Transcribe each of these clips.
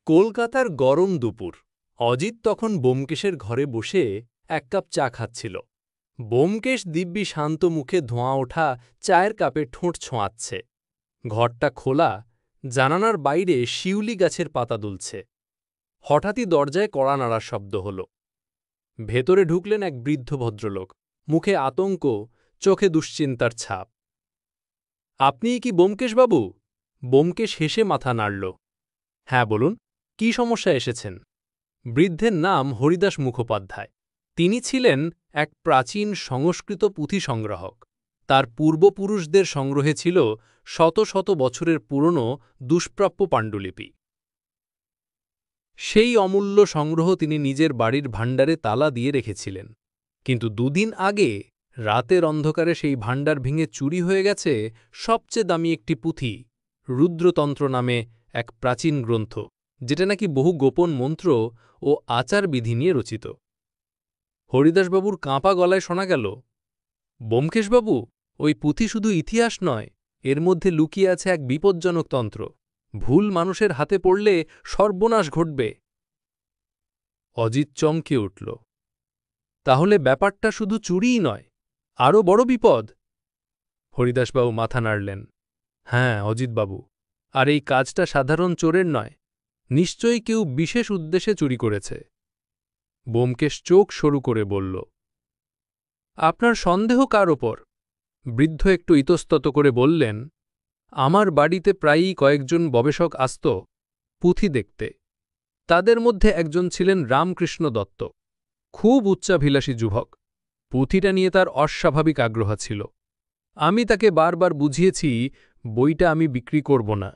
কলকাতার গরম দুপুর। অজিত তখন ব্যোমকেশের ঘরে বসে এক কাপ চা খাচ্ছিল। ব্যোমকেশ দিব্যি শান্ত মুখে ধোঁয়া ওঠা চায়ের কাপে ঠোঁট ছোঁয়াচ্ছে। ঘরটা খোলা, জানালার বাইরে শিউলি গাছের পাতা দুলছে। হঠাৎই দরজায় কড়া নাড়ার শব্দ হল। ভেতরে ঢুকলেন এক বৃদ্ধ ভদ্রলোক, মুখে আতঙ্ক, চোখে দুশ্চিন্তার ছাপ। আপনিই কি ব্যোমকেশবাবু? ব্যোমকেশ হেসে মাথা নাড়ল। হ্যাঁ, বলুন, কি সমস্যা এসেছেন? বৃদ্ধের নাম হরিদাস মুখোপাধ্যায়। তিনি ছিলেন এক প্রাচীন সংস্কৃত পুঁথি সংগ্রাহক। তার পূর্বপুরুষদের সংগ্রহে ছিল শত শত বছরের পুরনো দুষ্প্রাপ্য পাণ্ডুলিপি। সেই অমূল্য সংগ্রহ তিনি নিজের বাড়ির ভাণ্ডারে তালা দিয়ে রেখেছিলেন। কিন্তু দুদিন আগে রাতের অন্ধকারে সেই ভাণ্ডার ভেঙে চুরি হয়ে গেছে সবচেয়ে দামি একটি পুঁথি, রুদ্রতন্ত্র নামে এক প্রাচীন গ্রন্থ, যেটা নাকি বহু গোপন মন্ত্র ও আচারবিধি নিয়ে রচিত। হরিদাসবাবুর কাঁপা গলায় শোনা গেল, ব্যোমকেশবাবু, ওই পুঁথি শুধু ইতিহাস নয়, এর মধ্যে লুকিয়ে আছে এক বিপজ্জনক তন্ত্র। ভুল মানুষের হাতে পড়লে সর্বনাশ ঘটবে। অজিত চমকে উঠল। তাহলে ব্যাপারটা শুধু চুরিই নয়, আরও বড় বিপদ? হরিদাসবাবু মাথা নাড়লেন। হ্যাঁ অজিতবাবু, আর এই কাজটা সাধারণ চোরের নয়, নিশ্চয়ই কেউ বিশেষ উদ্দেশ্যে চুরি করেছে। ব্যোমকেশ চোখ সরু করে বলল, আপনার সন্দেহ কার ওপর? বৃদ্ধ একটু ইতস্তত করে বললেন, আমার বাড়িতে প্রায়ই কয়েকজন গবেষক আসত পুঁথি দেখতে। তাদের মধ্যে একজন ছিলেন রামকৃষ্ণ দত্ত, খুব উচ্চাভিলাষী যুবক। পুঁথিটা নিয়ে তার অস্বাভাবিক আগ্রহ ছিল। আমি তাকে বারবার বুঝিয়েছি বইটা আমি বিক্রি করব না।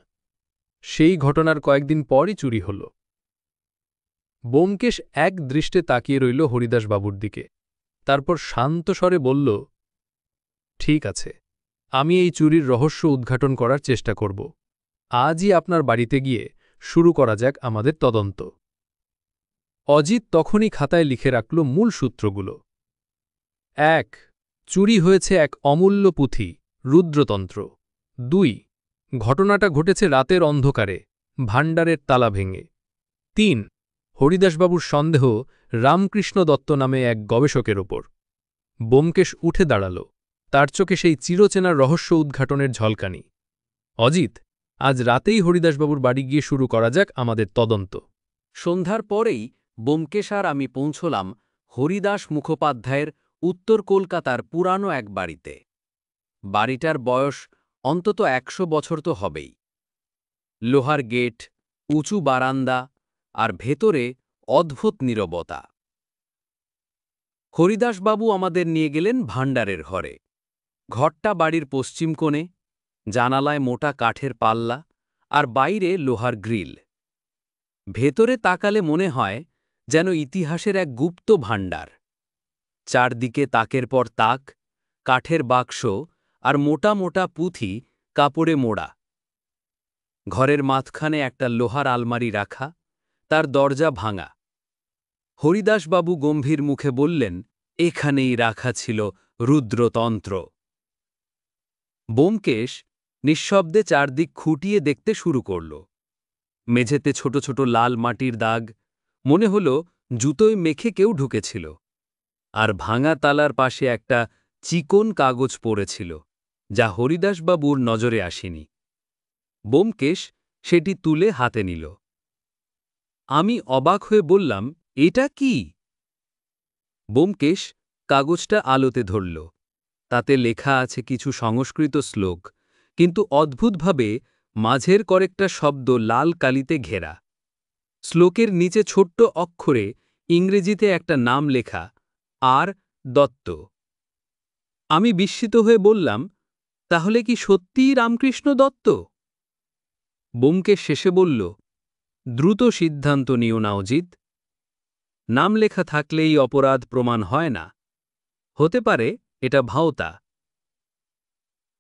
সেই ঘটনার কয়েকদিন পরই চুরি হল। ব্যোমকেশ এক দৃষ্টে তাকিয়ে রইল হরিদাসবাবুর দিকে, তারপর শান্ত স্বরে বলল, ঠিক আছে, আমি এই চুরির রহস্য উদ্ঘাটন করার চেষ্টা করব। আজই আপনার বাড়িতে গিয়ে শুরু করা যাক আমাদের তদন্ত। অজিত তখনই খাতায় লিখে রাখল মূল সূত্রগুলো। ১. চুরি হয়েছে এক অমূল্য পুঁথি, রুদ্রতন্ত্র। ২. ঘটনাটা ঘটেছে রাতের অন্ধকারে, ভাণ্ডারের তালা ভেঙে। ৩. হরিদাসবাবুর সন্দেহ রামকৃষ্ণ দত্ত নামে এক গবেষকের ওপর। ব্যোমকেশ উঠে দাঁড়াল, তার চোখে সেই চিরচেনার রহস্য উদ্ঘাটনের ঝলকানি। অজিত, আজ রাতেই হরিদাসবাবুর বাড়ি গিয়ে শুরু করা যাক আমাদের তদন্ত। সন্ধ্যার পরেই ব্যোমকেশ আর আমি পৌঁছলাম হরিদাস মুখোপাধ্যায়ের উত্তর কলকাতার পুরানো এক বাড়িতে। বাড়িটার বয়স অন্তত ১০০ বছর তো হবেই। লোহার গেট, উঁচু বারান্দা, আর ভেতরে অদ্ভুত নীরবতা। হরিদাসবাবু আমাদের নিয়ে গেলেন ভাণ্ডারের ঘরে। ঘরটা বাড়ির পশ্চিম কোণে, জানালায় মোটা কাঠের পাল্লা, আর বাইরে লোহার গ্রিল। ভেতরে তাকালে মনে হয় যেন ইতিহাসের এক গুপ্ত ভাণ্ডার। চারদিকে তাকের পর তাক, কাঠের বাক্স আর মোটা মোটা পুঁথি কাপড়ে মোড়া। ঘরের মাঝখানে একটা লোহার আলমারি রাখা, তার দরজা ভাঙা। হরিদাসবাবু গম্ভীর মুখে বললেন, এখানেই রাখা ছিল রুদ্রতন্ত্র। ব্যোমকেশ নিঃশব্দে চারদিক খুঁটিয়ে দেখতে শুরু করল। মেঝেতে ছোট ছোট লাল মাটির দাগ, মনে হল জুতোয় মেখে কেউ ঢুকেছিল। আর ভাঙা তালার পাশে একটা চিকন কাগজ পড়েছিল, যা হরিদাসবাবুর নজরে আসেনি। ব্যোমকেশ সেটি তুলে হাতে নিল। আমি অবাক হয়ে বললাম, এটা কি? ব্যোমকেশ কাগজটা আলোতে ধরল। তাতে লেখা আছে কিছু সংস্কৃত শ্লোক, কিন্তু অদ্ভুতভাবে মাঝের কয়েকটা শব্দ লাল কালিতে ঘেরা। শ্লোকের নিচে ছোট্ট অক্ষরে ইংরেজিতে একটা নাম লেখা, আর দত্ত। আমি বিস্মিত হয়ে বললাম, তাহলে কি সত্যিই রামকৃষ্ণ দত্ত? ব্যোমকেশ শেষে বলল, দ্রুত সিদ্ধান্ত নিও না অজিত। নাম লেখা থাকলেই অপরাধ প্রমাণ হয় না। হতে পারে এটা ভাওতা।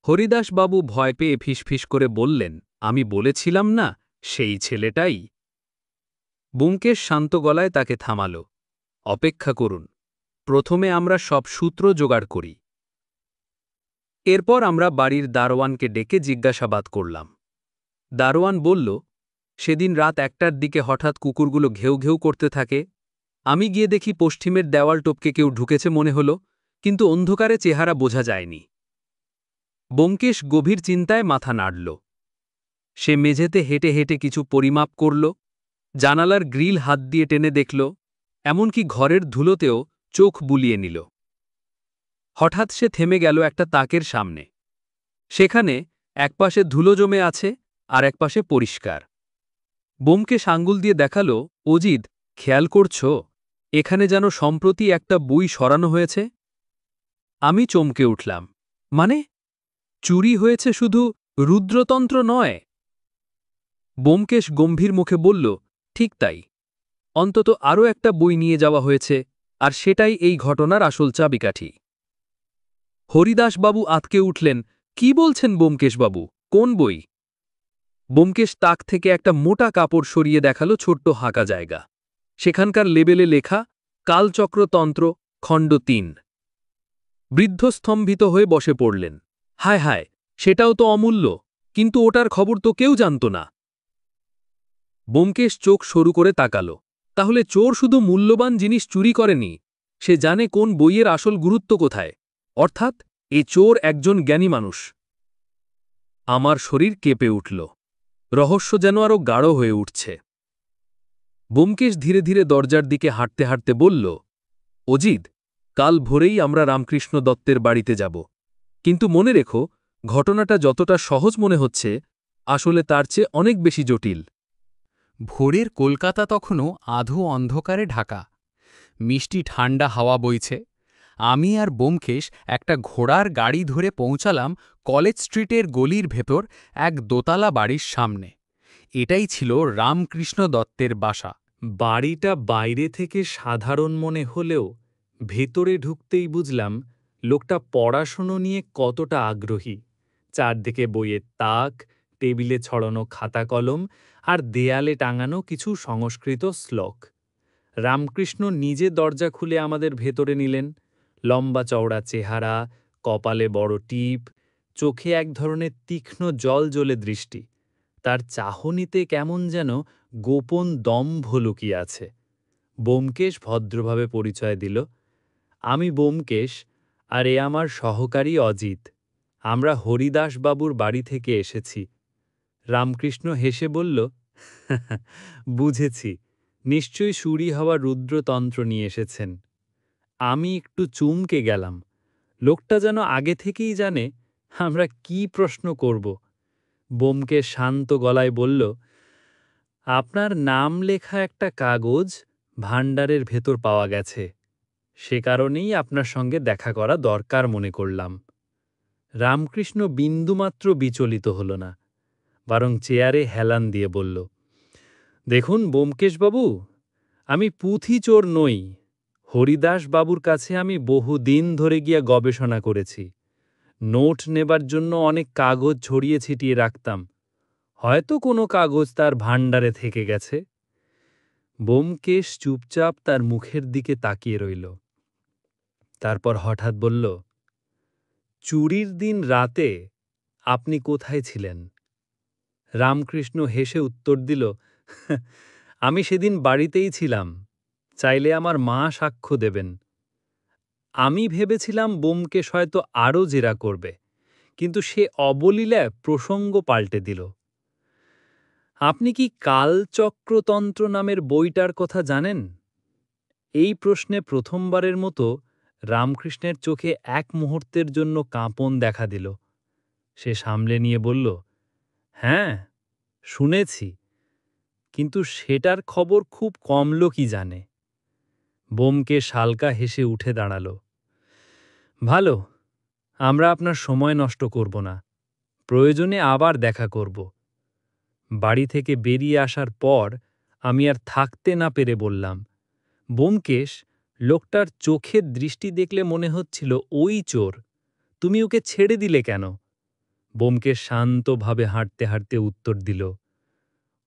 হরিদাসবাবু ভয় পেয়ে ফিসফিস করে বললেন, আমি বলেছিলাম না, সেই ছেলেটাই। ব্যোমকেশ শান্ত গলায় তাকে থামাল। অপেক্ষা করুন, প্রথমে আমরা সব সূত্র জোগাড় করি। এরপর আমরা বাড়ির দারোয়ানকে ডেকে জিজ্ঞাসাবাদ করলাম। দারোয়ান বলল, সেদিন রাত 1টার দিকে হঠাৎ কুকুরগুলো ঘেউ ঘেউ করতে থাকে। আমি গিয়ে দেখি পশ্চিমের দেওয়াল টপকে কেউ ঢুকেছে মনে হলো, কিন্তু অন্ধকারে চেহারা বোঝা যায়নি। ব্যোমকেশ গভীর চিন্তায় মাথা নাড়ল। সে মেঝেতে হেঁটে হেঁটে কিছু পরিমাপ করল, জানালার গ্রিল হাত দিয়ে টেনে দেখল, এমনকি ঘরের ধুলোতেও চোখ বুলিয়ে নিল। হঠাৎ সে থেমে গেল একটা তাকের সামনে। সেখানে একপাশে ধুলো জমে আছে আর একপাশে পরিষ্কার। ব্যোমকেশ আঙ্গুল দিয়ে দেখালো, অজিত, খেয়াল করছো, এখানে যেন সম্প্রতি একটা বই সরানো হয়েছে। আমি চমকে উঠলাম। মানে, চুরি হয়েছে শুধু রুদ্রতন্ত্র নয়? ব্যোমকেশ গম্ভীর মুখে বলল, ঠিক তাই। অন্তত আরও একটা বই নিয়ে যাওয়া হয়েছে, আর সেটাই এই ঘটনার আসল চাবিকাঠি। হরিদাসবাবু আঁতকে উঠলেন, কি বলছেন ব্যোমকেশবাবু, কোন বই? ব্যোমকেশ তাক থেকে একটা মোটা কাপড় সরিয়ে দেখালো ছোট্ট হাঁকা জায়গা। সেখানকার লেবেলে লেখা, কালচক্রতন্ত্র, খণ্ড ৩। বৃদ্ধ স্তম্ভিত হয়ে বসে পড়লেন। হায় হায়, সেটাও তো অমূল্য, কিন্তু ওটার খবর তো কেউ জানত না। ব্যোমকেশ চোখ সরু করে তাকাল। তাহলে চোর শুধু মূল্যবান জিনিস চুরি করেনি, সে জানে কোন বইয়ের আসল গুরুত্ব কোথায়। অর্থাৎ এ চোর একজন জ্ঞানী মানুষ। আমার শরীর কেঁপে উঠল। রহস্য যেন আরও গাঢ় হয়ে উঠছে। ব্যোমকেশ ধীরে ধীরে দরজার দিকে হাঁটতে হাঁটতে বলল, অজিত, কাল ভোরেই আমরা রামকৃষ্ণ দত্তের বাড়িতে যাব। কিন্তু মনে রেখো, ঘটনাটা যতটা সহজ মনে হচ্ছে, আসলে তার চেয়ে অনেক বেশি জটিল। ভোরের কলকাতা তখনও আধো অন্ধকারে ঢাকা। মিষ্টি ঠান্ডা হাওয়া বইছে। আমি আর ব্যোমকেশ একটা ঘোড়ার গাড়ি ধরে পৌঁছালাম কলেজ স্ট্রিটের গলির ভেতর এক দোতলা বাড়ির সামনে। এটাই ছিল রামকৃষ্ণ দত্তের বাসা। বাড়িটা বাইরে থেকে সাধারণ মনে হলেও ভেতরে ঢুকতেই বুঝলাম লোকটা পড়াশুনো নিয়ে কতটা আগ্রহী। চারদিকে বইয়ের তাক, টেবিলে ছড়ানো খাতা কলম আর দেয়ালে টাঙানো কিছু সংস্কৃত শ্লোক। রামকৃষ্ণ নিজে দরজা খুলে আমাদের ভেতরে নিলেন। লম্বা চওড়া চেহারা, কপালে বড় টিপ, চোখে এক ধরনের তীক্ষ্ণ জ্বলজ্বলে দৃষ্টি। তার চাহনিতে কেমন যেন গোপন দম্ভ লুকিয়ে আছে। ব্যোমকেশ ভদ্রভাবে পরিচয় দিল, আমি ব্যোমকেশ, আর এ আমার সহকারী অজিত। আমরা হরিদাসবাবুর বাড়ি থেকে এসেছি। রামকৃষ্ণ হেসে বলল, বুঝেছি, নিশ্চয়ই চুরি হওয়া রুদ্রতন্ত্র নিয়ে এসেছেন। আমি একটু চমকে গেলাম। লোকটা যেন আগে থেকেই জানে আমরা কি প্রশ্ন করব। ব্যোমকেশ শান্ত গলায় বলল, আপনার নাম লেখা একটা কাগজ ভাণ্ডারের ভেতর পাওয়া গেছে। সে কারণেই আপনার সঙ্গে দেখা করা দরকার মনে করলাম। রামকৃষ্ণ বিন্দুমাত্র বিচলিত হল না, বরং চেয়ারে হেলান দিয়ে বলল, দেখুন ব্যোমকেশবাবু, আমি পুঁথি চোর নই। হরিদাসবাবুর কাছে আমি বহুদিন ধরে গিয়া গবেষণা করেছি। নোট নেবার জন্য অনেক কাগজ ছড়িয়ে ছিটিয়ে রাখতাম। হয়তো কোনো কাগজ তার ভাণ্ডারে থেকে গেছে। ব্যোমকেশ চুপচাপ তার মুখের দিকে তাকিয়ে রইল। তারপর হঠাৎ বলল, চুরির দিন রাতে আপনি কোথায় ছিলেন? রামকৃষ্ণ হেসে উত্তর দিল, আমি সেদিন বাড়িতেই ছিলাম। চাইলে আমার মা সাক্ষ্য দেবেন। আমি ভেবেছিলাম ব্যোমকেশ হয়তো আরও জেরা করবে, কিন্তু সে অবলীলা প্রসঙ্গ পাল্টে দিল। আপনি কি কালচক্রতন্ত্র নামের বইটার কথা জানেন? এই প্রশ্নে প্রথমবারের মতো রামকৃষ্ণের চোখে এক মুহূর্তের জন্য কাঁপন দেখা দিল। সে সামলে নিয়ে বলল, হ্যাঁ, শুনেছি, কিন্তু সেটার খবর খুব কম লোকই জানে। ব্যোমকেশ হালকা হেসে উঠে দাঁড়াল। ভালো, আমরা আপনার সময় নষ্ট করব না। প্রয়োজনে আবার দেখা করব। বাড়ি থেকে বেরিয়ে আসার পর আমি আর থাকতে না পেরে বললাম, ব্যোমকেশ, লোকটার চোখের দৃষ্টি দেখলে মনে হচ্ছিল ওই চোর। তুমি ওকে ছেড়ে দিলে কেন? ব্যোমকেশ শান্তভাবে হাঁটতে হাঁটতে উত্তর দিল,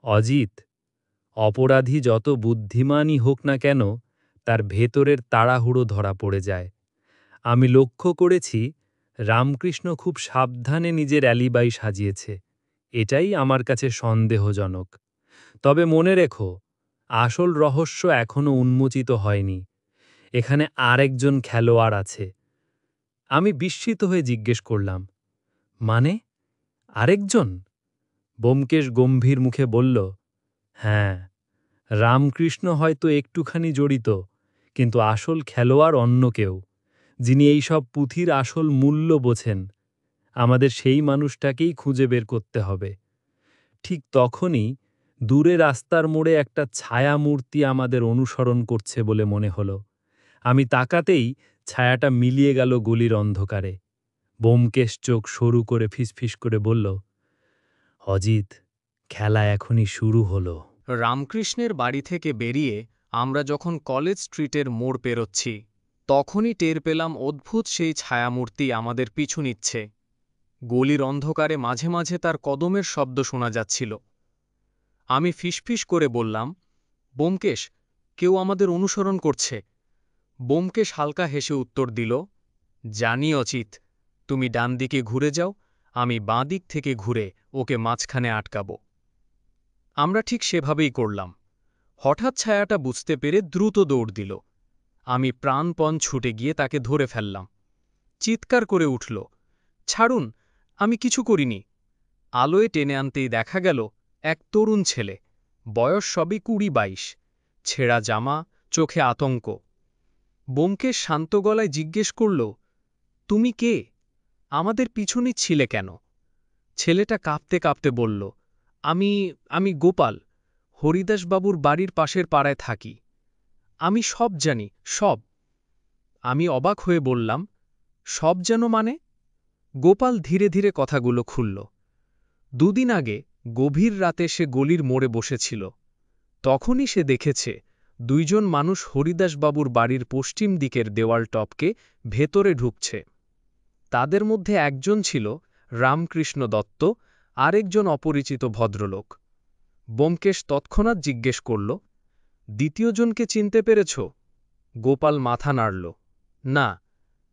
অজিত, অপরাধী যত বুদ্ধিমানই হোক না কেন, তার ভেতরের তাড়াহুড়ো ধরা পড়ে যায়। আমি লক্ষ্য করেছি রামকৃষ্ণ খুব সাবধানে নিজের অ্যালিবাই সাজিয়েছে। এটাই আমার কাছে সন্দেহজনক। তবে মনে রেখো, আসল রহস্য এখনো উন্মোচিত হয়নি। এখানে আরেকজন খেলোয়াড় আছে। আমি বিস্মিত হয়ে জিজ্ঞেস করলাম, মানে আরেকজন? ব্যোমকেশ গম্ভীর মুখে বলল, হ্যাঁ, রামকৃষ্ণ হয়তো একটুখানি জড়িত, কিন্তু আসল খেলোয়াড় অন্য কেউ, যিনি এই সব পুঁথির আসল মূল্য বোঝেন। আমাদের সেই মানুষটাকেই খুঁজে বের করতে হবে। ঠিক তখনই দূরে রাস্তার মোড়ে একটা ছায়া মূর্তি আমাদের অনুসরণ করছে বলে মনে হলো। আমি তাকাতেই ছায়াটা মিলিয়ে গেল গলির অন্ধকারে। ব্যোমকেশ চোখ সরু করে ফিসফিস করে বলল, অজিত, খেলা এখনই শুরু হলো। রামকৃষ্ণের বাড়ি থেকে বেরিয়ে আমরা যখন কলেজ স্ট্রিটের মোড় পেরোচ্ছি, তখনই টের পেলাম অদ্ভুত সেই ছায়ামূর্তি আমাদের পিছু নিচ্ছে। গলির অন্ধকারে মাঝে মাঝে তার কদমের শব্দ শোনা যাচ্ছিল। আমি ফিসফিস করে বললাম, ব্যোমকেশ, কেউ আমাদের অনুসরণ করছে। ব্যোমকেশ হালকা হেসে উত্তর দিল, জানি অচিত, তুমি ডান দিকে ঘুরে যাও, আমি বাঁ দিক থেকে ঘুরে ওকে মাঝখানে আটকাব। আমরা ঠিক সেভাবেই করলাম। হঠাৎ ছায়াটা বুঝতে পেরে দ্রুত দৌড় দিল। আমি প্রাণপণ ছুটে গিয়ে তাকে ধরে ফেললাম। চিৎকার করে উঠল, ছাড়ুন, আমি কিছু করিনি। আলোয় টেনে আনতেই দেখা গেল এক তরুণ ছেলে, বয়স সবই ২০-২২, ছেঁড়া জামা, চোখে আতঙ্ক। ব্যোমকেশ শান্ত গলায় জিজ্ঞেস করল, তুমি কে? আমাদের পিছু নিচ্ছিলে কেন? ছেলেটা কাঁপতে কাঁপতে বলল, আমি গোপাল, হরিদাসবাবুর বাড়ির পাশের পাড়ায় থাকি। আমি সব জানি, সব। আমি অবাক হয়ে বললাম, সব যেন মানে? গোপাল ধীরে ধীরে কথাগুলো খুলল। দুদিন আগে গভীর রাতে সে গলির মোড়ে বসেছিল। তখনই সে দেখেছে দুইজন মানুষ হরিদাসবাবুর বাড়ির পশ্চিম দিকের দেওয়াল টপকে ভেতরে ঢুকছে। তাদের মধ্যে একজন ছিল রামকৃষ্ণ দত্ত, আরেকজন অপরিচিত ভদ্রলোক। ব্যোমকেশ তৎক্ষণাৎ জিজ্ঞেস করল, দ্বিতীয়জনকে চিনতে পেরেছ? গোপাল মাথা নাড়ল, না,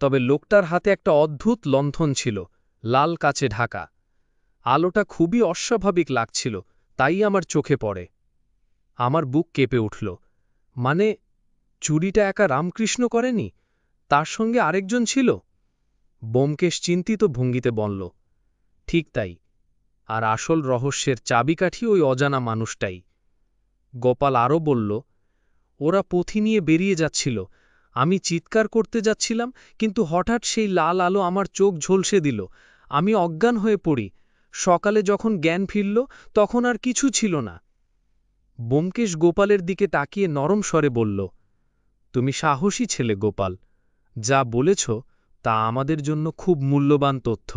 তবে লোকটার হাতে একটা অদ্ভুত লণ্ঠন ছিল, লাল কাচে ঢাকা। আলোটা খুবই অস্বাভাবিক লাগছিল, তাই আমার চোখে পড়ে। আমার বুক কেঁপে উঠল। মানে, চুরিটা একা রামকৃষ্ণ করেনি, তার সঙ্গে আরেকজন ছিল? ব্যোমকেশ চিন্তিত ভঙ্গিতে বলল, ঠিক তাই, আর আসল রহস্যের চাবিকাঠি ওই অজানা মানুষটাই। গোপাল আরও বলল, ওরা পুঁথি নিয়ে বেরিয়ে যাচ্ছিল, আমি চিৎকার করতে যাচ্ছিলাম, কিন্তু হঠাৎ সেই লাল আলো আমার চোখ ঝলসে দিল। আমি অজ্ঞান হয়ে পড়ি। সকালে যখন জ্ঞান ফিরল, তখন আর কিছু ছিল না। ব্যোমকেশ গোপালের দিকে তাকিয়ে নরম স্বরে বলল, তুমি সাহসী ছেলে গোপাল, যা বলেছ তা আমাদের জন্য খুব মূল্যবান তথ্য।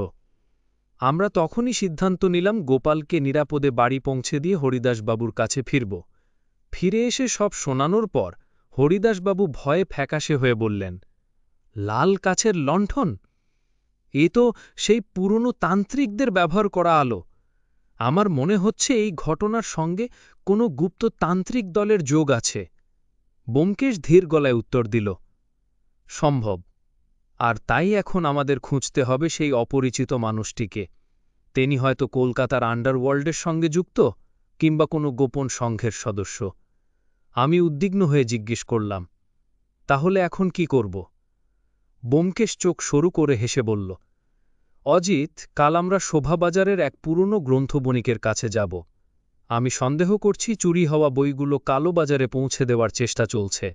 আমরা তখনই সিদ্ধান্ত নিলাম গোপালকে নিরাপদে বাড়ি পৌঁছে দিয়ে হরিদাসবাবুর কাছে ফিরব। ফিরে এসে সব শোনানোর পর হরিদাসবাবু ভয়ে ফ্যাকাশে হয়ে বললেন, লাল কাচের লণ্ঠন? এ তো সেই পুরনো তান্ত্রিকদের ব্যবহার করা আলো। আমার মনে হচ্ছে এই ঘটনার সঙ্গে কোনো গুপ্ত তান্ত্রিক দলের যোগ আছে। ব্যোমকেশ ধীর গলায় উত্তর দিল, সম্ভব। আর তাই এখন আমাদের খুঁজতে হবে সেই অপরিচিত মানুষটিকে। তিনি হয়তো কলকাতার আন্ডারওয়ার্ল্ডের সঙ্গে যুক্ত, কিংবা কোনো গোপন সংঘের সদস্য। আমি উদ্বিগ্ন হয়ে জিজ্ঞেস করলাম, তাহলে এখন কি করব? ব্যোমকেশ চোখ সরু করে হেসে বলল, অজিত, কাল আমরা শোভাবাজারের এক পুরনো গ্রন্থবণিকের কাছে যাব। আমি সন্দেহ করছি চুরি হওয়া বইগুলো কালোবাজারে পৌঁছে দেওয়ার চেষ্টা চলছে।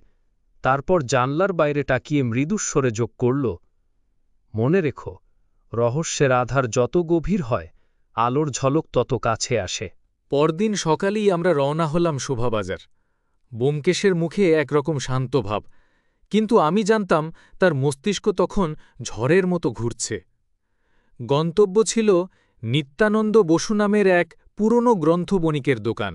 তারপর জানলার বাইরে তাকিয়ে মৃদুস্বরে যোগ করল, মনে রেখো, রহস্যের আধার যত গভীর হয়, আলোর ঝলক তত কাছে আসে। পরদিন সকালেই আমরা রওনা হলাম শোভাবাজার। ব্যোমকেশের মুখে একরকম শান্ত ভাব, কিন্তু আমি জানতাম তার মস্তিষ্ক তখন ঝড়ের মতো ঘুরছে। গন্তব্য ছিল নিত্যানন্দ বসু নামের এক পুরনো গ্রন্থবণিকের দোকান।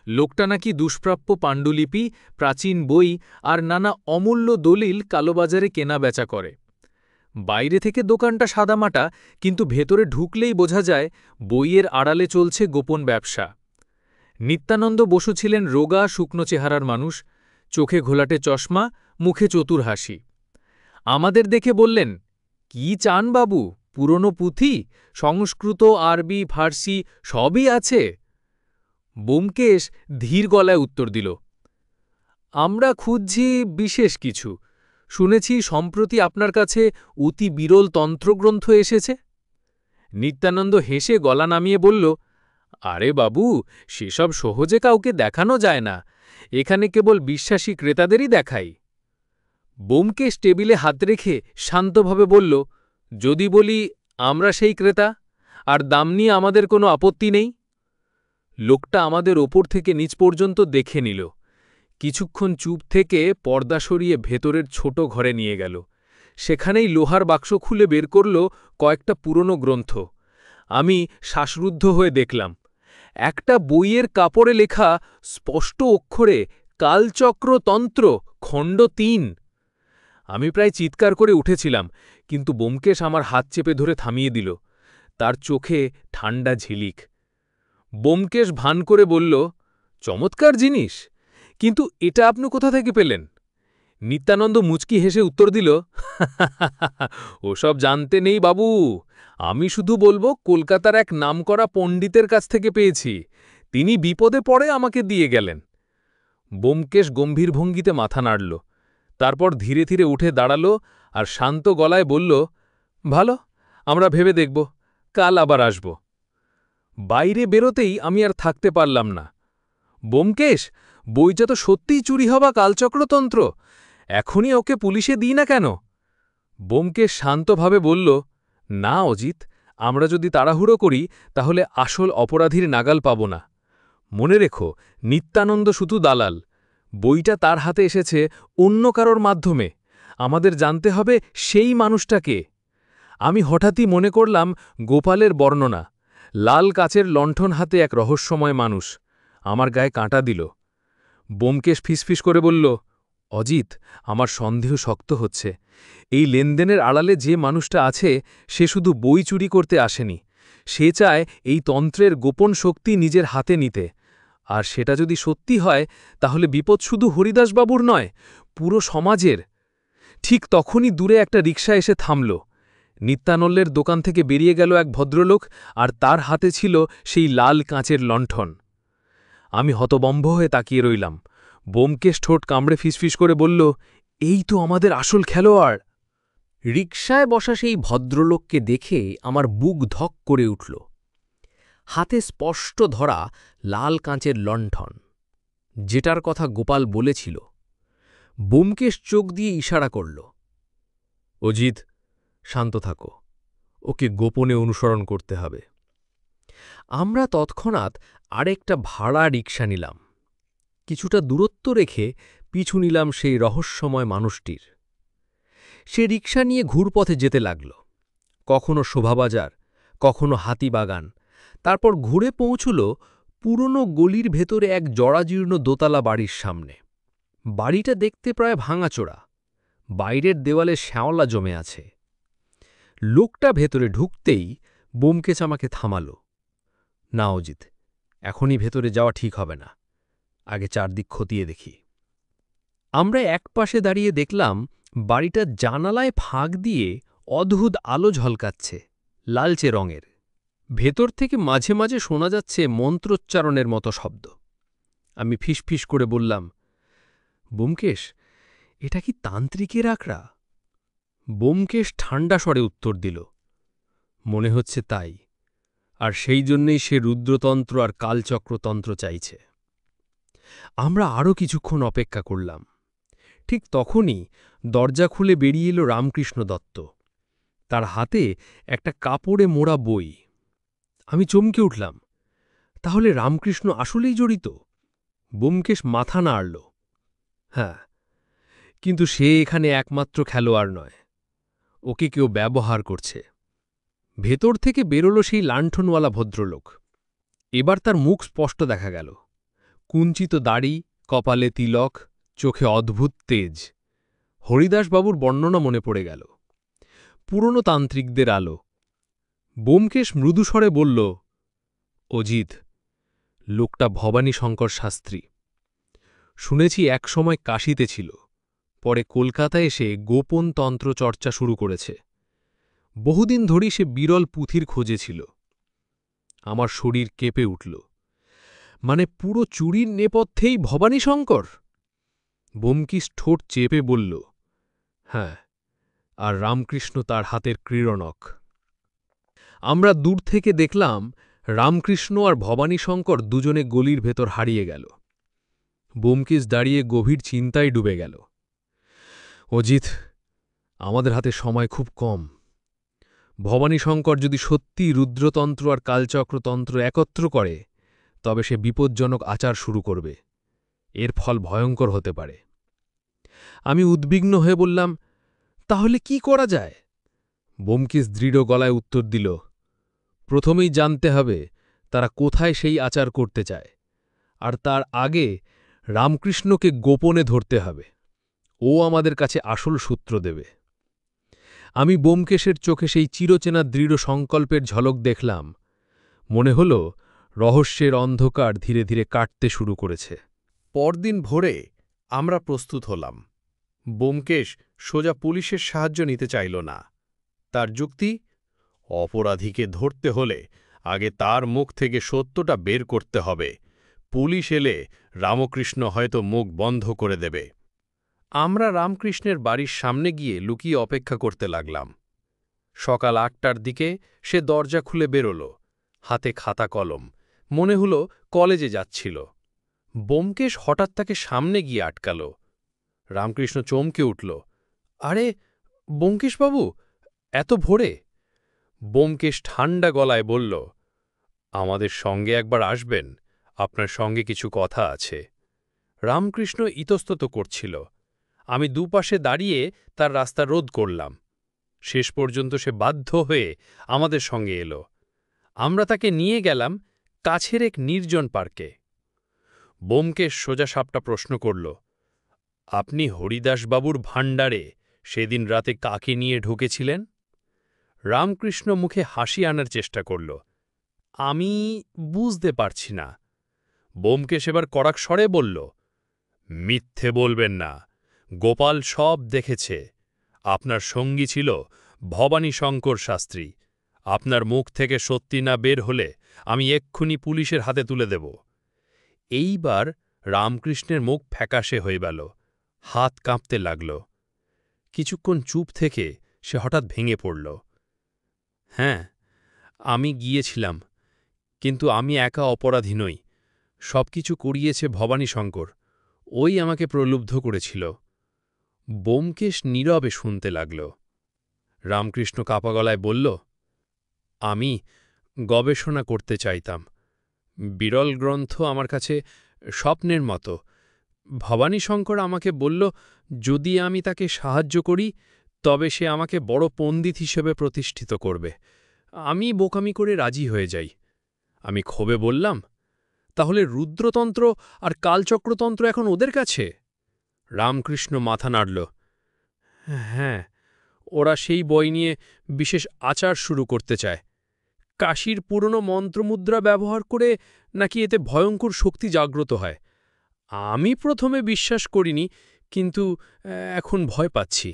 লোকটা নাকি দুষ্প্রাপ্য পাণ্ডুলিপি, প্রাচীন বই আর নানা অমূল্য দলিল কালোবাজারে কেনা বেচা করে। বাইরে থেকে দোকানটা সাদামাটা, কিন্তু ভেতরে ঢুকলেই বোঝা যায় বইয়ের আড়ালে চলছে গোপন ব্যবসা। নিত্যানন্দ বসু ছিলেন রোগা শুকনো চেহারার মানুষ, চোখে ঘোলাটে চশমা, মুখে চতুর হাসি। আমাদের দেখে বললেন, কি চান বাবু? পুরনো পুঁথি, সংস্কৃত, আরবি, ফার্সি সবই আছে। ব্যোমকেশ ধীর গলায় উত্তর দিল, আমরা খুঁজছি বিশেষ কিছু। শুনেছি সম্প্রতি আপনার কাছে অতি বিরল তন্ত্রগ্রন্থ এসেছে। নিত্যানন্দ হেসে গলা নামিয়ে বলল, আরে বাবু, সেসব সহজে কাউকে দেখানো যায় না, এখানে কেবল বিশ্বাসী ক্রেতাদেরই দেখাই। ব্যোমকেশ টেবিলে হাত রেখে শান্তভাবে বলল, যদি বলি আমরা সেই ক্রেতা, আর দাম নিয়ে আমাদের কোনো আপত্তি নেই। লোকটা আমাদের ওপর থেকে নিচ পর্যন্ত দেখে নিল, কিছুক্ষণ চুপ থেকে পর্দা সরিয়ে ভেতরের ছোট ঘরে নিয়ে গেল। সেখানেই লোহার বাক্স খুলে বের করল কয়েকটা পুরনো গ্রন্থ। আমি শ্বাসরুদ্ধ হয়ে দেখলাম, একটা বইয়ের কাপড়ে লেখা স্পষ্ট অক্ষরে কালচক্রতন্ত্র খণ্ড ৩। আমি প্রায় চিৎকার করে উঠেছিলাম, কিন্তু ব্যোমকেশ আমার হাত চেপে ধরে থামিয়ে দিল। তার চোখে ঠান্ডা ঝিলিক। ব্যোমকেশ ভান করে বলল, চমৎকার জিনিস, কিন্তু এটা আপনি কোথা থেকে পেলেন? নিত্যানন্দ মুচকি হেসে উত্তর দিল, ওসব জানতে নেই বাবু, আমি শুধু বলবো কলকাতার এক নামকরা পণ্ডিতের কাছ থেকে পেয়েছি, তিনি বিপদে পড়ে আমাকে দিয়ে গেলেন। ব্যোমকেশ গম্ভীর ভঙ্গিতে মাথা নাড়ল, তারপর ধীরে ধীরে উঠে দাঁড়াল আর শান্ত গলায় বলল, ভালো, আমরা ভেবে দেখব, কাল আবার আসব। বাইরে বেরোতেই আমি আর থাকতে পারলাম না। ব্যোমকেশ, বইটা তো সত্যিই চুরি হওয়া কালচক্রতন্ত্র, এখনই ওকে পুলিশে দিই না কেন? ব্যোমকেশ শান্তভাবে বলল, না অজিত, আমরা যদি তাড়াহুড়ো করি তাহলে আসল অপরাধীর নাগাল পাব না। মনে রেখো, নিত্যানন্দ শুধু দালাল, বইটা তার হাতে এসেছে অন্য কারোর মাধ্যমে, আমাদের জানতে হবে সেই মানুষটাকে। আমি হঠাৎই মনে করলাম গোপালের বর্ণনা, লাল কাচের লণ্ঠন হাতে এক রহস্যময় মানুষ। আমার গায়ে কাঁটা দিল। ব্যোমকেশ ফিসফিস করে বলল, অজিত, আমার সন্দেহ শক্ত হচ্ছে। এই লেনদেনের আড়ালে যে মানুষটা আছে সে শুধু বই চুরি করতে আসেনি, সে চায় এই তন্ত্রের গোপন শক্তি নিজের হাতে নিতে। আর সেটা যদি সত্যি হয় তাহলে বিপদ শুধু হরিদাসবাবুর নয়, পুরো সমাজের। ঠিক তখনই দূরে একটা রিকশা এসে থামল। নিত্যানন্দের দোকান থেকে বেরিয়ে গেল এক ভদ্রলোক, আর তার হাতে ছিল সেই লাল কাঁচের লণ্ঠন। আমি হতবম্ব হয়ে তাকিয়ে রইলাম। ব্যোমকেশ ঠোঁট কামড়ে ফিসফিস করে বলল, এই তো আমাদের আসল খেলোয়াড়। রিকশায় বসা সেই ভদ্রলোককে দেখে আমার বুক ধক করে উঠল। হাতে স্পষ্ট ধরা লাল কাঁচের লণ্ঠন, যেটার কথা গোপাল বলেছিল। ব্যোমকেশ চোখ দিয়ে ইশারা করল, অজিত, শান্ত থাকো, ওকে গোপনে অনুসরণ করতে হবে। আমরা তৎক্ষণাৎ আরেকটা ভাড়া রিকশা নিলাম। কিছুটা দূরত্ব রেখে পিছু নিলাম সেই রহস্যময় মানুষটির। সে রিকশা নিয়ে ঘুরপথে যেতে লাগল, কখনো শোভাবাজার, কখনো হাতিবাগান, তারপর ঘুরে পৌঁছল পুরনো গলির ভেতরে এক জরাজীর্ণ দোতলা বাড়ির সামনে। বাড়িটা দেখতে প্রায় ভাঙাচোরা, বাইরের দেওয়ালে শ্যাওলা জমে আছে। লোকটা ভেতরে ঢুকতেই ব্যোমকেশ আমাকে থামাল। না অজিত, এখনই ভেতরে যাওয়া ঠিক হবে না, আগে চারদিক খতিয়ে দেখি। আমরা একপাশে দাঁড়িয়ে দেখলাম বাড়িটার জানালায় ফাঁক দিয়ে অদ্ভুত আলো ঝলকাচ্ছে, লালচে রঙের। ভেতর থেকে মাঝে মাঝে শোনা যাচ্ছে মন্ত্রোচ্চারণের মতো শব্দ। আমি ফিসফিস করে বললাম, ব্যোমকেশ, এটা কি তান্ত্রিকের আখড়া? ব্যোমকেশ ঠান্ডা স্বরে উত্তর দিল, মনে হচ্ছে তাই, আর সেই জন্যেই সে রুদ্রতন্ত্র আর কালচক্রতন্ত্র চাইছে। আমরা আরও কিছুক্ষণ অপেক্ষা করলাম। ঠিক তখনই দরজা খুলে বেরিয়ে এল রামকৃষ্ণ দত্ত। তার হাতে একটা কাপড়ে মোড়া বই। আমি চমকে উঠলাম, তাহলে রামকৃষ্ণ আসলেই জড়িত? ব্যোমকেশ মাথা নাড়ল, হ্যাঁ, কিন্তু সে এখানে একমাত্র খেলোয়াড় নয়, ওকে কেউ ব্যবহার করছে। ভেতর থেকে বেরোল সেই লাণ্ঠনওয়ালা ভদ্রলোক। এবার তার মুখ স্পষ্ট দেখা গেল, কুঞ্চিত দাড়ি, কপালে তিলক, চোখে অদ্ভুত তেজ। হরিদাসবাবুর বর্ণনা মনে পড়ে গেল, পুরনো তান্ত্রিকদের আলো। ব্যোমকেশ মৃদুস্বরে বলল, অজিত, লোকটা ভবানী শঙ্কর শাস্ত্রী। শুনেছি একসময় কাশীতে ছিল, পরে কলকাতায় এসে গোপন তন্ত্র চর্চা শুরু করেছে। বহুদিন ধরেই সে বিরল পুঁথির খোঁজে ছিল। আমার শরীর কেঁপে উঠল। মানে পুরো চুরির নেপথ্যেই ভবানীশঙ্কর? ব্যোমকেশ ঠোঁট চেপে বলল, হ্যাঁ, আর রামকৃষ্ণ তার হাতের ক্রীড়নক। আমরা দূর থেকে দেখলাম রামকৃষ্ণ আর ভবানীশঙ্কর দুজনে গলির ভেতর হারিয়ে গেল। ব্যোমকেশ দাঁড়িয়ে গভীর চিন্তায় ডুবে গেল। অজিত, আমাদের হাতে সময় খুব কম। ভবানীশঙ্কর যদি সত্যি রুদ্রতন্ত্র আর কালচক্রতন্ত্র একত্র করে, তবে সে বিপজ্জনক আচার শুরু করবে। এর ফল ভয়ঙ্কর হতে পারে। আমি উদ্বিগ্ন হয়ে বললাম, তাহলে কি করা যায়? ব্যোমকেশ দৃঢ় গলায় উত্তর দিল, প্রথমেই জানতে হবে তারা কোথায় সেই আচার করতে চায়, আর তার আগে রামকৃষ্ণকে গোপনে ধরতে হবে। ও আমাদের কাছে আসল সূত্র দেবে। আমি ব্যোমকেশের চোখে সেই চিরচেনা দৃঢ় সংকল্পের ঝলক দেখলাম। মনে হল রহস্যের অন্ধকার ধীরে ধীরে কাটতে শুরু করেছে। পরদিন ভোরে আমরা প্রস্তুত হলাম। ব্যোমকেশ সোজা পুলিশের সাহায্য নিতে চাইল না। তার যুক্তি, অপরাধীকে ধরতে হলে আগে তার মুখ থেকে সত্যটা বের করতে হবে। পুলিশ এলে রামকৃষ্ণ হয়তো মুখ বন্ধ করে দেবে। আমরা রামকৃষ্ণের বাড়ির সামনে গিয়ে লুকিয়ে অপেক্ষা করতে লাগলাম। সকাল ৮টার দিকে সে দরজা খুলে বেরোল, হাতে খাতা কলম। মনে হলো কলেজে যাচ্ছিল। ব্যোমকেশ হঠাৎ তাকে সামনে গিয়ে আটকাল। রামকৃষ্ণ চমকে উঠল, আরে ব্যোমকেশবাবু, এত ভোরে? ব্যোমকেশ ঠান্ডা গলায় বলল, আমাদের সঙ্গে একবার আসবেন, আপনার সঙ্গে কিছু কথা আছে। রামকৃষ্ণ ইতস্তত করছিল। আমি দুপাশে দাঁড়িয়ে তার রাস্তা রোধ করলাম। শেষ পর্যন্ত সে বাধ্য হয়ে আমাদের সঙ্গে এলো। আমরা তাকে নিয়ে গেলাম কাছের এক নির্জন পার্কে। ব্যোমকেশ সোজাসাপটা প্রশ্ন করল, আপনি হরিদাসবাবুর ভাণ্ডারে সেদিন রাতে কাকে নিয়ে ঢুকেছিলেন? রামকৃষ্ণ মুখে হাসি আনার চেষ্টা করল। আমি বুঝতে পারছি না। ব্যোমকেশ এবার কড়াক স্বরে বলল, মিথ্যে বলবেন না, গোপাল সব দেখেছে। আপনার সঙ্গী ছিল ভবানীশঙ্কর শাস্ত্রী। আপনার মুখ থেকে সত্যি না বের হলে আমি এক্ষুনি পুলিশের হাতে তুলে দেব। এইবার রামকৃষ্ণের মুখ ফ্যাকাশে হয়ে গেল, হাত কাঁপতে লাগল। কিছুক্ষণ চুপ থেকে সে হঠাৎ ভেঙে পড়ল। হ্যাঁ, আমি গিয়েছিলাম, কিন্তু আমি একা অপরাধী নই। সবকিছু করিয়েছে ভবানীশঙ্কর। ওই আমাকে প্রলুব্ধ করেছিল। ব্যোমকেশ নীরবে শুনতে লাগল। রামকৃষ্ণ কাপা গলায় বলল, আমি গবেষণা করতে চাইতাম। বিরল গ্রন্থ আমার কাছে স্বপ্নের মতো। ভবানীশঙ্কর আমাকে বলল, যদি আমি তাকে সাহায্য করি তবে সে আমাকে বড় পণ্ডিত হিসেবে প্রতিষ্ঠিত করবে। আমি বোকামি করে রাজি হয়ে যাই। আমি ক্ষোভে বললাম, তাহলে রুদ্রতন্ত্র আর কালচক্রতন্ত্র এখন ওদের কাছে? রামকৃষ্ণ মাথা নাড়ল। হ্যাঁ, ওরা সেই বই নিয়ে বিশেষ আচার শুরু করতে চায়। কাশীর পুরনো মন্ত্রমুদ্রা ব্যবহার করে নাকি এতে ভয়ঙ্কর শক্তি জাগ্রত হয়। আমি প্রথমে বিশ্বাস করিনি, কিন্তু এখন ভয় পাচ্ছি।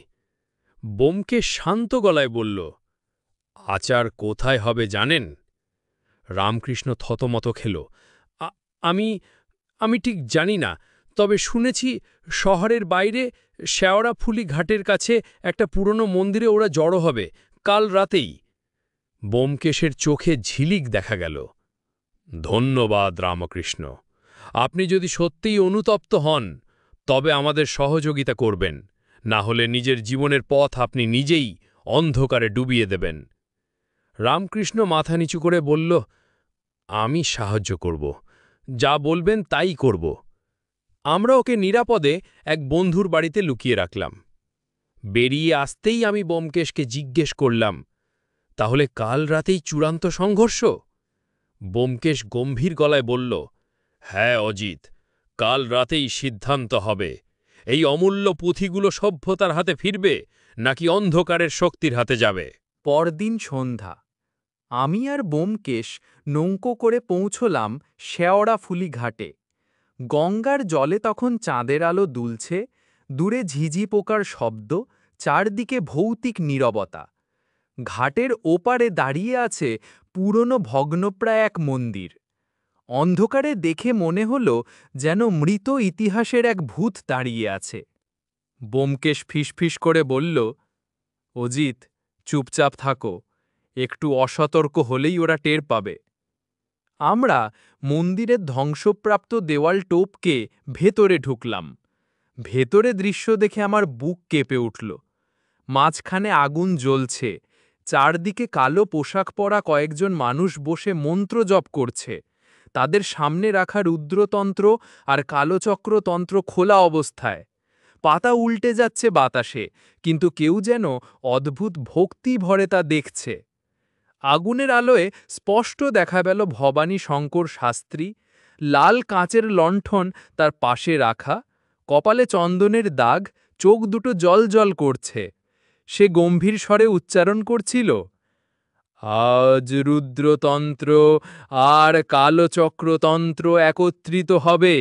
ব্যোমকেশ শান্ত গলায় বলল, আচার কোথায় হবে জানেন? রামকৃষ্ণ থতমত খেল। আমি আমি ঠিক জানি না, তবে শুনেছি শহরের বাইরে শেওড়াফুলি ঘাটের কাছে একটা পুরনো মন্দিরে ওরা জড়ো হবে কাল রাতেই। ব্যোমকেশের চোখে ঝিলিক দেখা গেল। ধন্যবাদ রামকৃষ্ণ, আপনি যদি সত্যিই অনুতপ্ত হন তবে আমাদের সহযোগিতা করবেন, না হলে নিজের জীবনের পথ আপনি নিজেই অন্ধকারে ডুবিয়ে দেবেন। রামকৃষ্ণ মাথা নিচু করে বলল, আমি সাহায্য করব, যা বলবেন তাই করব। আমরা ওকে নিরাপদে এক বন্ধুর বাড়িতে লুকিয়ে রাখলাম। বেরিয়ে আসতেই আমি ব্যোমকেশকে জিজ্ঞেস করলাম, তাহলে কাল রাতেই চূড়ান্ত সংঘর্ষ? ব্যোমকেশ গম্ভীর গলায় বলল, হ্যাঁ অজিত, কাল রাতেই সিদ্ধান্ত হবে। এই অমূল্য পুঁথিগুলো সভ্যতার হাতে ফিরবে নাকি অন্ধকারের শক্তির হাতে যাবে। পরদিন সন্ধ্যা। আমি আর ব্যোমকেশ নৌকো করে পৌঁছলাম শেওড়াফুলি ঘাটে। গঙ্গার জলে তখন চাঁদের আলো দুলছে, দূরে ঝিঝি পোকার শব্দ, চারদিকে ভৌতিক নীরবতা। ঘাটের ওপারে দাঁড়িয়ে আছে পুরনো ভগ্নপ্রায় এক মন্দির। অন্ধকারে দেখে মনে হল যেন মৃত ইতিহাসের এক ভূত দাঁড়িয়ে আছে। ব্যোমকেশ ফিসফিস করে বলল, অজিত, চুপচাপ থাকো, একটু অসতর্ক হলেই ওরা টের পাবে। আমরা মন্দিরের ধ্বংসপ্রাপ্ত দেওয়াল টোপকে ভেতরে ঢুকলাম। ভেতরে দৃশ্য দেখে আমার বুক কেঁপে উঠল। মাঝখানে আগুন জ্বলছে, চারদিকে কালো পোশাক পরা কয়েকজন মানুষ বসে মন্ত্র জপ করছে। তাদের সামনে রাখা রুদ্রতন্ত্র আর কালোচক্রতন্ত্র খোলা অবস্থায়। পাতা উল্টে যাচ্ছে বাতাসে, কিন্তু কেউ যেন অদ্ভুত ভক্তি ভরে তা দেখছে। আগুনের আলোয় স্পষ্ট দেখা গেল ভবানী শঙ্কর শাস্ত্রী, লাল কাঁচের লণ্ঠন তার পাশে রাখা, কপালে চন্দনের দাগ, চোখ দুটো জল করছে। সে গম্ভীর স্বরে উচ্চারণ করছিল, আজ রুদ্রতন্ত্র আর কালচক্রতন্ত্র একত্রিত হবে।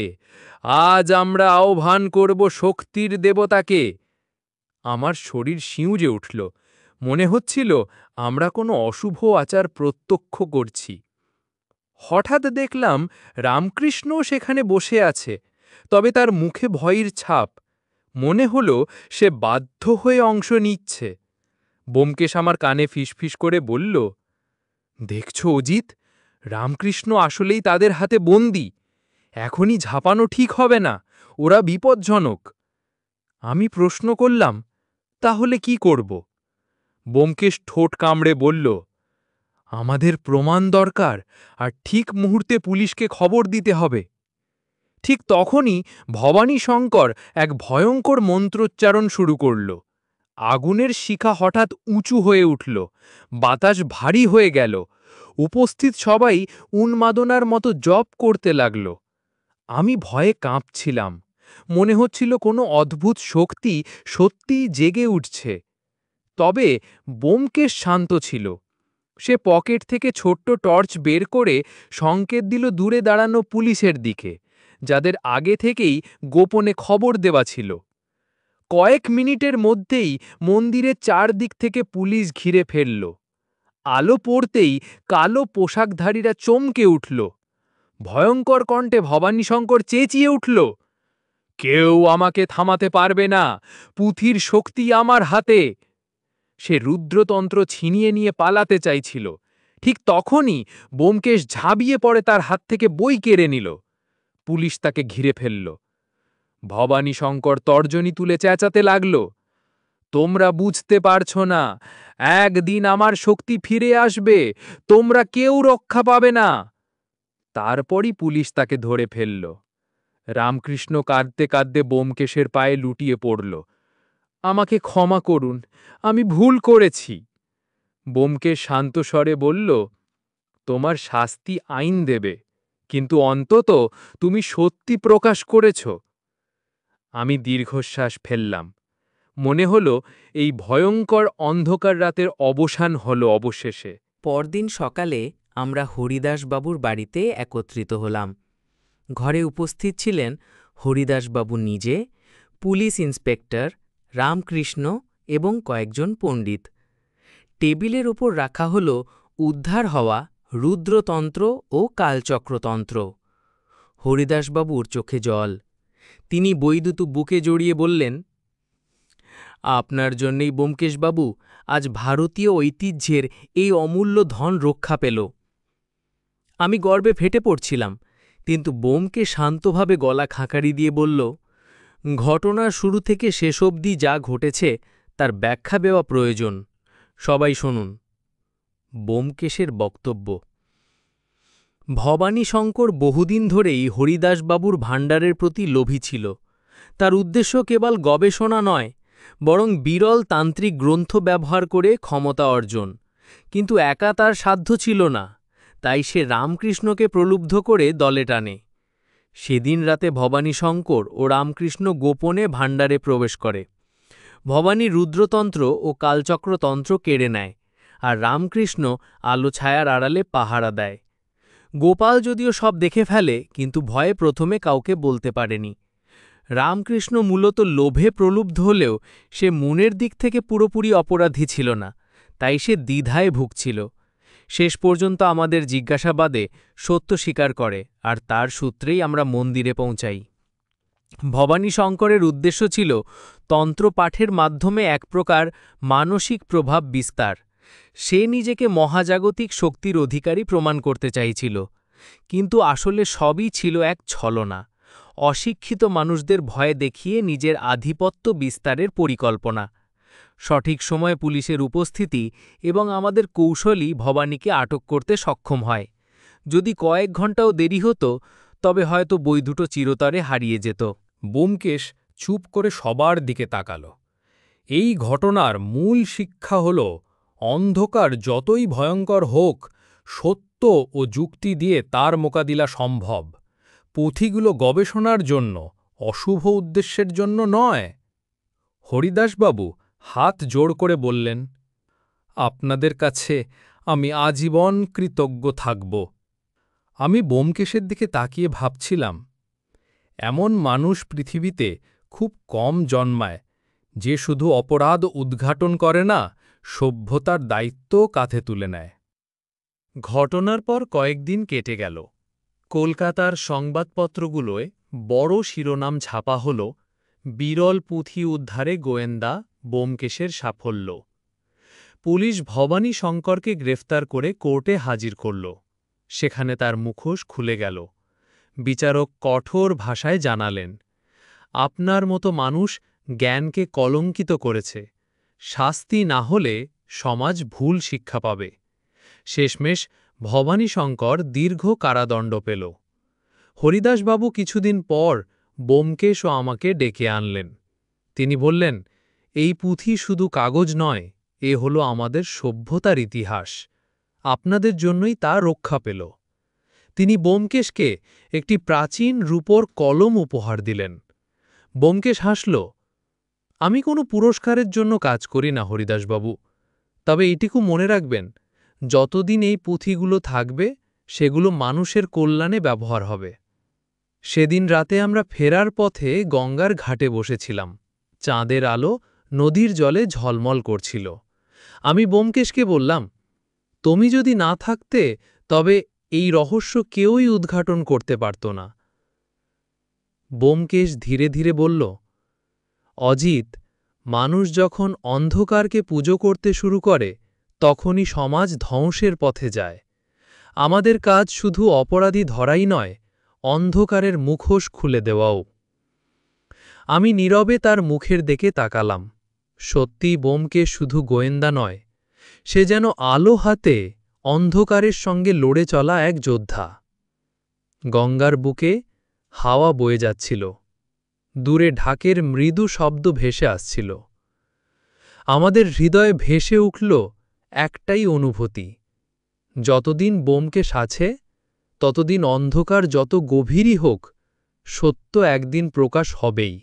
আজ আমরা আহ্বান করব শক্তির দেবতাকে। আমার শরীর শিউরে উঠল। মনে হচ্ছিল আমরা কোনো অশুভ আচার প্রত্যক্ষ করছি। হঠাৎ দেখলাম রামকৃষ্ণও সেখানে বসে আছে, তবে তার মুখে ভয়ের ছাপ। মনে হল সে বাধ্য হয়ে অংশ নিচ্ছে। ব্যোমকেশ আমার কানে ফিসফিস করে বলল, দেখছ অজিত, রামকৃষ্ণ আসলেই তাদের হাতে বন্দী। এখনই ঝাঁপানো ঠিক হবে না, ওরা বিপজ্জনক। আমি প্রশ্ন করলাম, তাহলে কি করব? ব্যোমকেশ ঠোঁট কামড়ে বলল, আমাদের প্রমাণ দরকার, আর ঠিক মুহূর্তে পুলিশকে খবর দিতে হবে। ঠিক তখনই ভবানী শঙ্কর এক ভয়ঙ্কর মন্ত্রোচ্চারণ শুরু করল। আগুনের শিখা হঠাৎ উঁচু হয়ে উঠল, বাতাস ভারী হয়ে গেল। উপস্থিত সবাই উন্মাদনার মতো জপ করতে লাগল। আমি ভয়ে কাঁপছিলাম। মনে হচ্ছিল কোনো অদ্ভুত শক্তি সত্যিই জেগে উঠছে। তবে ব্যোমকেশ শান্ত ছিল। সে পকেট থেকে ছোট্ট টর্চ বের করে সংকেত দিল দূরে দাঁড়ানো পুলিশের দিকে, যাদের আগে থেকেই গোপনে খবর দেওয়া ছিল। কয়েক মিনিটের মধ্যেই মন্দিরের চারদিক থেকে পুলিশ ঘিরে ফেলল। আলো পড়তেই কালো পোশাকধারীরা চমকে উঠল। ভয়ঙ্কর কণ্ঠে ভবানী শঙ্কর চেঁচিয়ে উঠল, কেউ আমাকে থামাতে পারবে না, পুঁথির শক্তি আমার হাতে। সে রুদ্রতন্ত্র ছিনিয়ে নিয়ে পালাতে চাইছিল। ঠিক তখনই ব্যোমকেশ ঝাঁপিয়ে পড়ে তার হাত থেকে বই কেড়ে নিল। পুলিশ তাকে ঘিরে ফেলল। ভবানী শঙ্কর তর্জনী তুলে চেঁচাতে লাগল, তোমরা বুঝতে পারছো না, একদিন আমার শক্তি ফিরে আসবে, তোমরা কেউ রক্ষা পাবে না। তারপরই পুলিশ তাকে ধরে ফেলল। রামকৃষ্ণ কাঁদতে কাঁদতে ব্যোমকেশের পায়ে লুটিয়ে পড়ল, আমাকে ক্ষমা করুন, আমি ভুল করেছি। ব্যোমকেশ শান্ত স্বরে বলল, তোমার শাস্তি আইন দেবে, কিন্তু অন্তত তুমি সত্যি প্রকাশ করেছ। আমি দীর্ঘশ্বাস ফেললাম। মনে হল এই ভয়ঙ্কর অন্ধকার রাতের অবসান হল অবশেষে। পরদিন সকালে আমরা হরিদাসবাবুর বাড়িতে একত্রিত হলাম। ঘরে উপস্থিত ছিলেন হরিদাসবাবু নিজে, পুলিশ ইন্সপেক্টর, রামকৃষ্ণ এবং কয়েকজন পণ্ডিত। টেবিলের ওপর রাখা হল উদ্ধার হওয়া রুদ্রতন্ত্র ও কালচক্রতন্ত্র। হরিদাসবাবুর চোখে জল। তিনি বই দুটো বুকে জড়িয়ে বললেন, আপনার জন্যেই ব্যোমকেশবাবু আজ ভারতীয় ঐতিহ্যের এই অমূল্য ধন রক্ষা পেল। আমি গর্বে ফেটে পড়ছিলাম, কিন্তু ব্যোমকেশ শান্তভাবে গলা খাঁকারি দিয়ে বলল, ঘটনার শুরু থেকে শেষ অবধি যা ঘটেছে তার ব্যাখ্যা দেওয়া প্রয়োজন। সবাই শুনুন। ব্যোমকেশের বক্তব্য। ভবানী শঙ্কর বহুদিন ধরেই হরিদাসবাবুর ভাণ্ডারের প্রতি লোভী ছিল। তার উদ্দেশ্য কেবল গবেষণা নয়, বরং বিরল তান্ত্রিক গ্রন্থ ব্যবহার করে ক্ষমতা অর্জন। কিন্তু একা তার সাধ্য ছিল না, তাই সে রামকৃষ্ণকে প্রলুব্ধ করে দলে টানে। সেদিন রাতে ভবানী শঙ্কর ও রামকৃষ্ণ গোপনে ভাণ্ডারে প্রবেশ করে। ভবানী রুদ্রতন্ত্র ও কালচক্রতন্ত্র কেড়ে নেয়, আর রামকৃষ্ণ আলো ছায়ার আড়ালে পাহারা দেয়। গোপাল যদিও সব দেখে ফেলে, কিন্তু ভয়ে প্রথমে কাউকে বলতে পারেনি। রামকৃষ্ণ মূলত লোভে প্রলুব্ধ হলেও সে মনের দিক থেকে পুরোপুরি অপরাধী ছিল না, তাই সে দ্বিধায় ভুগছিল। শেষ পর্যন্ত আমাদের জিজ্ঞাসাবাদে সত্য স্বীকার করে, আর তার সূত্রেই আমরা মন্দিরে পৌঁছাই। ভবানী শঙ্করের উদ্দেশ্য ছিল তন্ত্রপাঠের মাধ্যমে এক প্রকার মানসিক প্রভাব বিস্তার। সে নিজেকে মহাজাগতিক শক্তির অধিকারী প্রমাণ করতে চাইছিল, কিন্তু আসলে সবই ছিল এক ছলনা, অশিক্ষিত মানুষদের ভয় দেখিয়ে নিজের আধিপত্য বিস্তারের পরিকল্পনা। সঠিক সময়ে পুলিশের উপস্থিতি এবং আমাদের কৌশলই ভবানীকে আটক করতে সক্ষম হয়। যদি কয়েক ঘন্টাও দেরি হতো, তবে হয়তো বই দুটো চিরতরে হারিয়ে যেত। ব্যোমকেশ চুপ করে সবার দিকে তাকাল। এই ঘটনার মূল শিক্ষা হল, অন্ধকার যতই ভয়ঙ্কর হোক, সত্য ও যুক্তি দিয়ে তার মোকাবিলা সম্ভব। পুঁথিগুলো গবেষণার জন্য, অশুভ উদ্দেশ্যের জন্য নয়। হরিদাসবাবু হাত জোড় করে বললেন, আপনাদের কাছে আমি আজীবন কৃতজ্ঞ থাকব। আমি ব্যোমকেশের দিকে তাকিয়ে ভাবছিলাম, এমন মানুষ পৃথিবীতে খুব কম জন্মায়, যে শুধু অপরাধ উদ্ঘাটন করে না, সভ্যতার দায়িত্বও কাঁধে তুলে নেয়। ঘটনার পর কয়েকদিন কেটে গেল। কলকাতার সংবাদপত্রগুলোয় বড় শিরোনাম ছাপা হল, বিরল পুঁথি উদ্ধারে গোয়েন্দা ব্যোমকেশের সাফল্য। পুলিশ ভবানী শঙ্করকে গ্রেফতার করে কোর্টে হাজির করল। সেখানে তার মুখোশ খুলে গেল। বিচারক কঠোর ভাষায় জানালেন, আপনার মতো মানুষ জ্ঞানকে কলঙ্কিত করেছে। শাস্তি না হলে সমাজ ভুল শিক্ষা পাবে। শেষমেশ ভবানী শঙ্কর দীর্ঘ কারাদণ্ড পেল। হরিদাসবাবু কিছুদিন পর ব্যোমকেশ ও আমাকে ডেকে আনলেন। তিনি বললেন, এই পুঁথি শুধু কাগজ নয়, এ হল আমাদের সভ্যতার ইতিহাস। আপনাদের জন্যই তা রক্ষা পেল। তিনি ব্যোমকেশকে একটি প্রাচীন রূপোর কলম উপহার দিলেন। ব্যোমকেশ হাসল, আমি কোনো পুরস্কারের জন্য কাজ করি না হরিদাসবাবু, তবে এটুকু মনে রাখবেন, যতদিন এই পুঁথিগুলো থাকবে, সেগুলো মানুষের কল্যাণে ব্যবহার হবে। সেদিন রাতে আমরা ফেরার পথে গঙ্গার ঘাটে বসেছিলাম। চাঁদের আলো নদীর জলে ঝলমল করছিল। আমি ব্যোমকেশকে বললাম, তুমি যদি না থাকতে, তবে এই রহস্য কেউই উদ্ঘাটন করতে পারত না। ব্যোমকেশ ধীরে ধীরে বলল, অজিত, মানুষ যখন অন্ধকারকে পুজো করতে শুরু করে, তখনই সমাজ ধ্বংসের পথে যায়। আমাদের কাজ শুধু অপরাধী ধরাই নয়, অন্ধকারের মুখোশ খুলে দেওয়াও। আমি নীরবে তার মুখের দিকে তাকালাম। সত্যি ব্যোমকেশ শুধু গোয়েন্দা নয়, সে যেন আলো হাতে অন্ধকারের সঙ্গে লড়ে চলা এক যোদ্ধা। গঙ্গার বুকে হাওয়া বয়ে যাচ্ছিল। দূরে ঢাকের মৃদু শব্দ ভেসে আসছিল। আমাদের হৃদয়ে ভেসে উঠল একটাই অনুভূতি, যতদিন ব্যোমকেশ আছে, ততদিন অন্ধকার যত গভীরই হোক, সত্য একদিন প্রকাশ হবেই।